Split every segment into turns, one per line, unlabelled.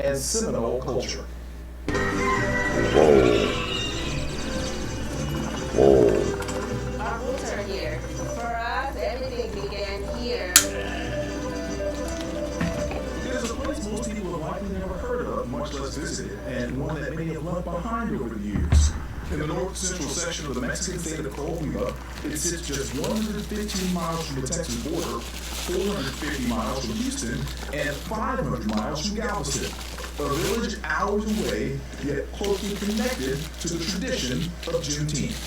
and Seminole culture.
Whoa.
Our roots are here. For us, everything began here.
It is a place most people have likely never heard of, much less visited, and one that many have left behind over the years. In the north-central section of the Mexican state of Colima, it sits just 115 miles from the Texas border, 450 miles from Houston, and 500 miles from Galveston. A village hours away, yet closely connected to the tradition of Juneteenth.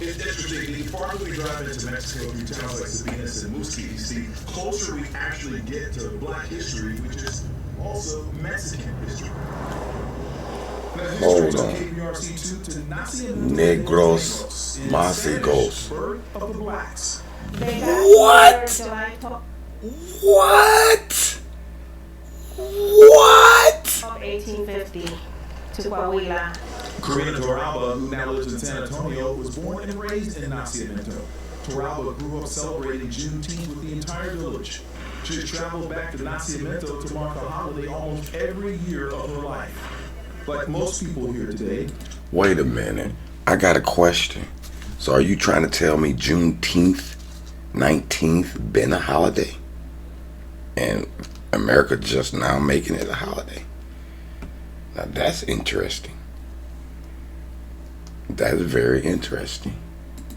It's interesting, the farther we drive into Mexico through towns like Sabinas and Musquis, the closer we actually get to Black history, which is also Mexican history.
Hold on. Negros Mágicos.
Of the blacks.
What? What? What?
1850 to Coahuila.
Karina Torralba, who now lives in San Antonio, was born and raised in Nacimiento. Torralba grew up celebrating Juneteenth with the entire village. She has traveled back to Nacimiento to mark the holiday almost every year of her life. Like most people here today.
Wait a minute. I got a question. So are you trying to tell me Juneteenth, 19th, been a holiday? And America just now making it a holiday? Now that's interesting. That is very interesting.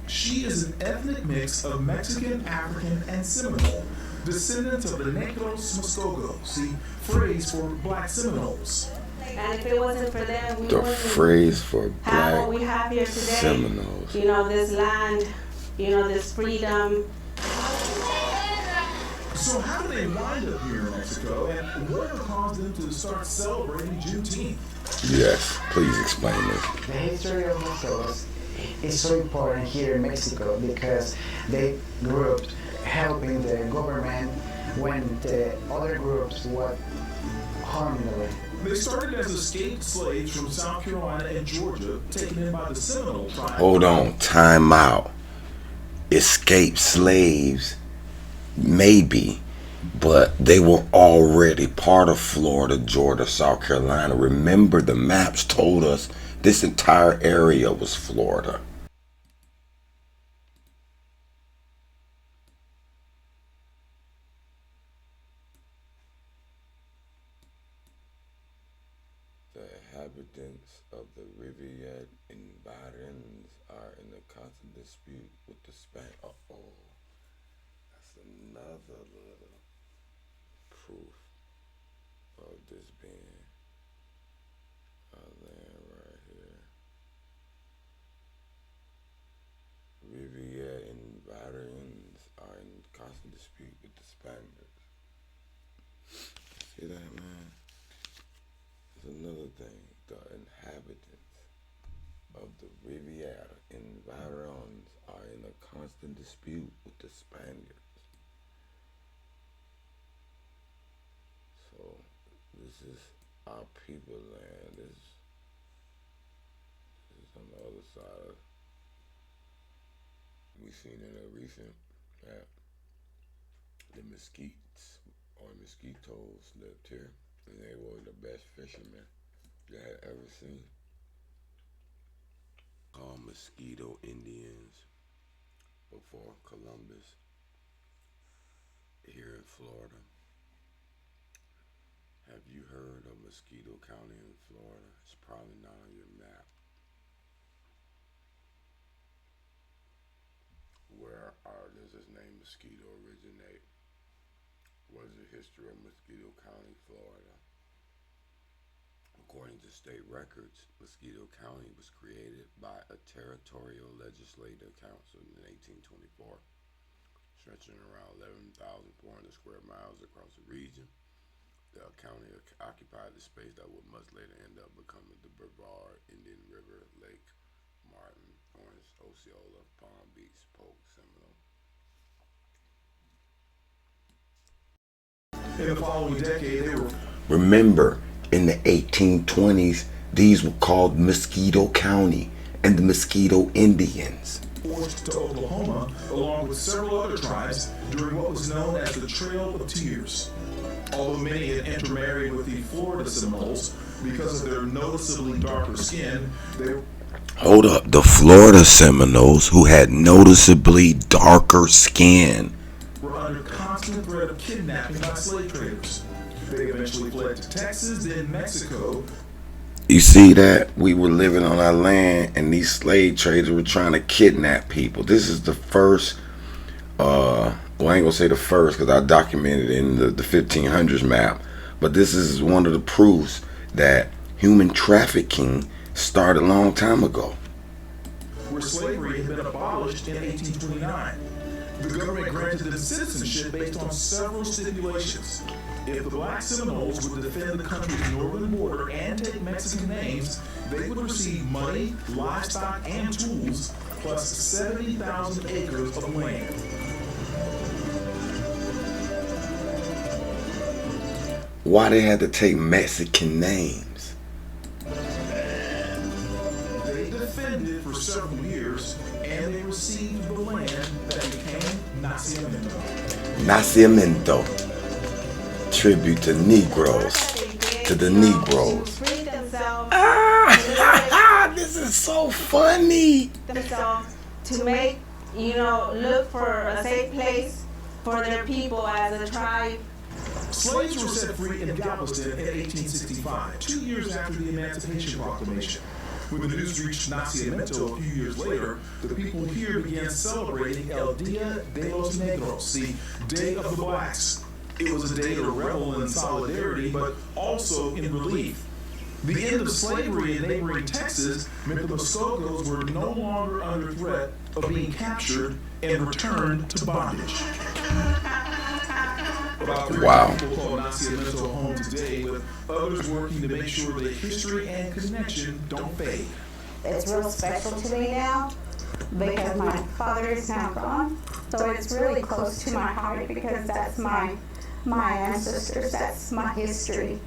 She is an ethnic mix of Mexican, African, and Seminole, descendants of the Negros Muskogos, the phrase for Black Seminoles.
And if it wasn't for them, we
The
wouldn't
phrase for
have what
Black
we have here today.
Seminoles.
You know, this land, you know, this freedom.
So how did they wind up here in Mexico, and what caused them to start celebrating Juneteenth?
Yes, please explain this.
The history of Muskogos is so important here in Mexico because they grew up helping the government when the other groups were harming them.
They started as escaped slaves from South Carolina and Georgia, taken in by the Seminole tribe.
Hold on, time out. Escaped slaves, maybe, but they were already part of Florida, Georgia, South Carolina. Remember, the maps told us this entire area was Florida. The inhabitants of the Riviera and Barrens are in a constant dispute with the Spanish. Uh-oh. That's another little proof of this being a land right here. Riviera and Barrens are in constant dispute with the Spaniards. See that, man? There's another thing. The inhabitants of the Riviera and Barrens are in a constant dispute with the Spaniards. So this is our people land. This is on the other side. We seen in a recent map the mesquites or mosquitoes lived here, and they were the best fishermen that I had ever seen. Called Mosquito Indians before Columbus here in Florida. Have you heard of Mosquito County in Florida? It's probably not on your map. Where does this name Mosquito originate? What is the history of Mosquito County, Florida? According to state records, Mosquito County was created by a territorial legislative council in 1824, stretching around 11,400 square miles across the region. The county occupied the space that would much later end up becoming the Brevard, Indian River, Lake, Martin, Orange, Osceola, Palm Beach, Polk, Seminole.
In the following decade, they were...
Remember, in the 1820s, these were called Mosquito County and the Mosquito Indians.
Forced to Oklahoma, along with several other tribes, during what was known as the Trail of Tears. Although many had intermarried with the Florida Seminoles because of their noticeably darker skin, they
Hold up, the Florida Seminoles, who had noticeably darker skin.
were under constant threat of kidnapping by slave traders. They eventually fled to Texas, then Mexico.
You see that? We were living on our land and these slave traders were trying to kidnap people. This is the first, well, I ain't gonna say the first because I documented it in the 1500s map, but this is one of the proofs that human trafficking started a long time ago.
Where slavery had been abolished in 1829. The government granted them citizenship based on several stipulations. If the black Seminoles would defend the country's northern border and take Mexican names, they would receive money, livestock, and tools, plus 70,000 acres of land.
Why they had to take Mexican names?
They defended for several years, and they received the land that became Nacimiento.
Nacimiento. Tribute to Negroes. To the Negroes.
Free themselves.
This is so funny.
Themselves to make, look for a safe place for their people as a tribe.
Slaves were set free in Galveston in 1865, 2 years after the Emancipation Proclamation. When the news reached Nacimiento a few years later, the people here began celebrating El Dia de los Negros, the Day of the Blacks. It was a day to revel in solidarity, but also in relief. The end of slavery in neighboring Texas meant the Muskogos were no longer under threat of being captured and returned to bondage. About 300 people call Nacimiento home today, with others working to make sure that history and connection don't fade.
It's real special to me now because my father is now gone. So it's really close to my heart because that's my ancestors, that's my history.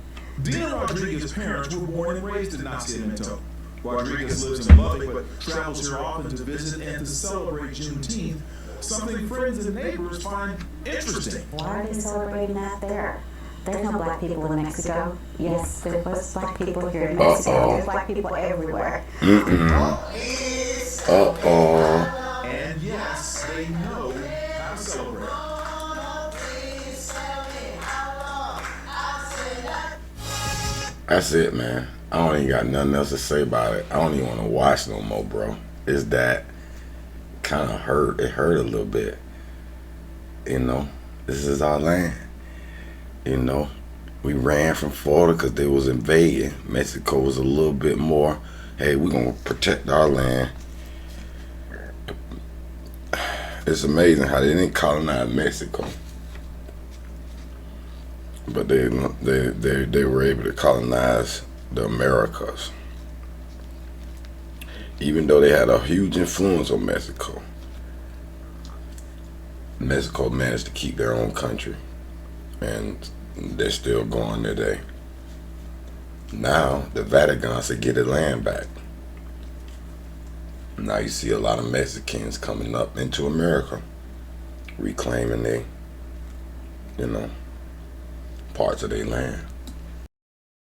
Dina Rodriguez's parents were born and raised in Nacimiento. Rodriguez lives in Lubbock but travels here often to visit and to celebrate Juneteenth, something friends and neighbors find interesting.
Why are they celebrating that there? There's no black people in Mexico. Yes, there was black people here in Mexico. There's black people everywhere.
And yes, they know how to celebrate.
That's it, man. I don't even got nothing else to say about it. I don't even want to watch no more, bro. It's that kind of hurt. It hurt a little bit. This is our land. We ran from Florida because they was invading. Mexico was a little bit more, hey, we're going to protect our land. It's amazing how they didn't colonize Mexico. But they were able to colonize the Americas. Even though they had a huge influence on Mexico, Mexico managed to keep their own country, and they're still going today. Now the Vatican should get their land back. Now you see a lot of Mexicans coming up into America, reclaiming their, parts of their land.